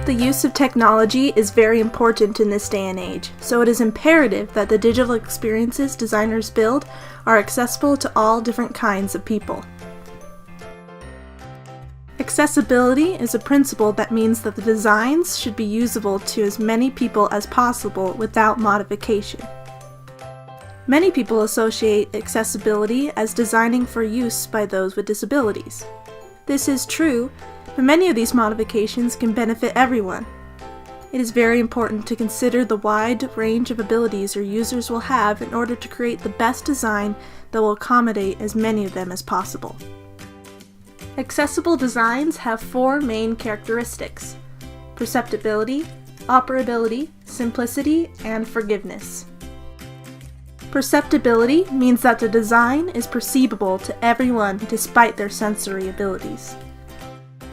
The use of technology is very important in this day and age, so it is imperative that the digital experiences designers build are accessible to all different kinds of people. Accessibility is a principle that means that the designs should be usable to as many people as possible without modification. Many people associate accessibility as designing for use by those with disabilities. This is true, but many of these modifications can benefit everyone. It is very important to consider the wide range of abilities your users will have in order to create the best design that will accommodate as many of them as possible. Accessible designs have 4 main characteristics: perceptibility, operability, simplicity, and forgiveness. Perceptibility means that the design is perceivable to everyone despite their sensory abilities.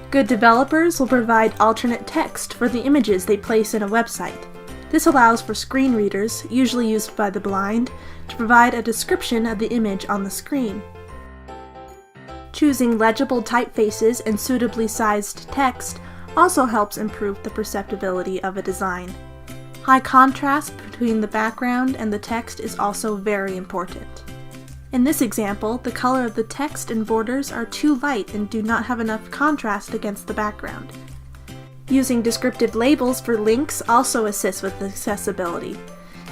Good developers will provide alternate text for the images they place in a website. This allows for screen readers, usually used by the blind, to provide a description of the image on the screen. Choosing legible typefaces and suitably sized text also helps improve the perceptibility of a design. High contrast between the background and the text is also very important. In this example, the color of the text and borders are too light and do not have enough contrast against the background. Using descriptive labels for links also assists with accessibility.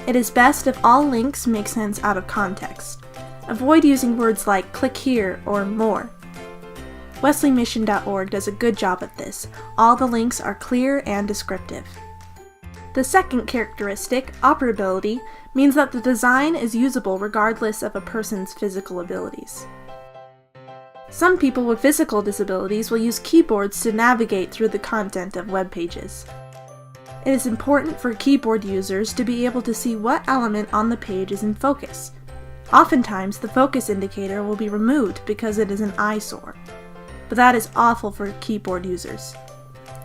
It is best if all links make sense out of context. Avoid using words like "click here" or "more." WesleyMission.org does a good job at this. All the links are clear and descriptive. The second characteristic, operability, means that the design is usable regardless of a person's physical abilities. Some people with physical disabilities will use keyboards to navigate through the content of web pages. It is important for keyboard users to be able to see what element on the page is in focus. Oftentimes, the focus indicator will be removed because it is an eyesore, but that is awful for keyboard users.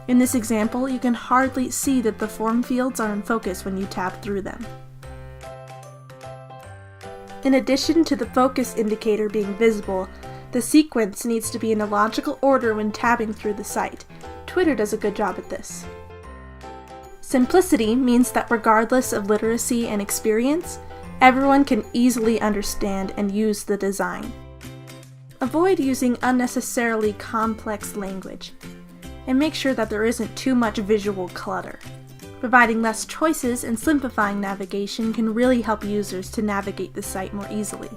In this example, you can hardly see that the form fields are in focus when you tap through them. In addition to the focus indicator being visible, the sequence needs to be in a logical order when tabbing through the site. Twitter does a good job at this. Simplicity means that regardless of literacy and experience, everyone can easily understand and use the design. Avoid using unnecessarily complex language, and make sure that there isn't too much visual clutter. Providing less choices and simplifying navigation can really help users to navigate the site more easily.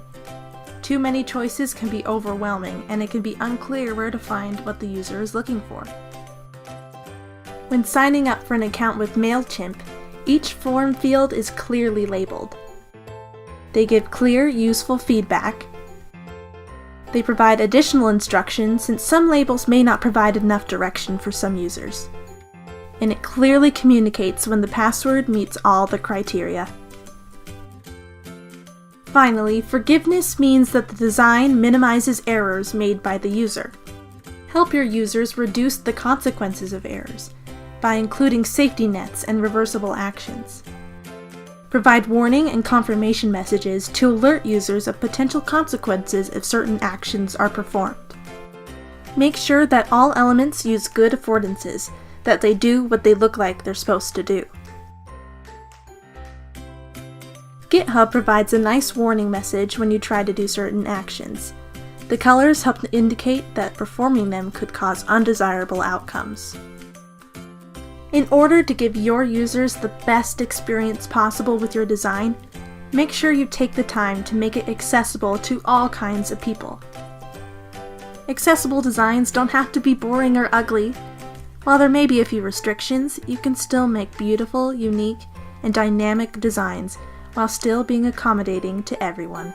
Too many choices can be overwhelming, and it can be unclear where to find what the user is looking for. When signing up for an account with MailChimp, each form field is clearly labeled. They give clear, useful feedback. They provide additional instructions since some labels may not provide enough direction for some users. And it clearly communicates when the password meets all the criteria. Finally, forgiveness means that the design minimizes errors made by the user. Help your users reduce the consequences of errors by including safety nets and reversible actions. Provide warning and confirmation messages to alert users of potential consequences if certain actions are performed. Make sure that all elements use good affordances, that they do what they look like they're supposed to do. GitHub provides a nice warning message when you try to do certain actions. The colors help to indicate that performing them could cause undesirable outcomes. In order to give your users the best experience possible with your design, make sure you take the time to make it accessible to all kinds of people. Accessible designs don't have to be boring or ugly. While there may be a few restrictions, you can still make beautiful, unique, and dynamic designs while still being accommodating to everyone.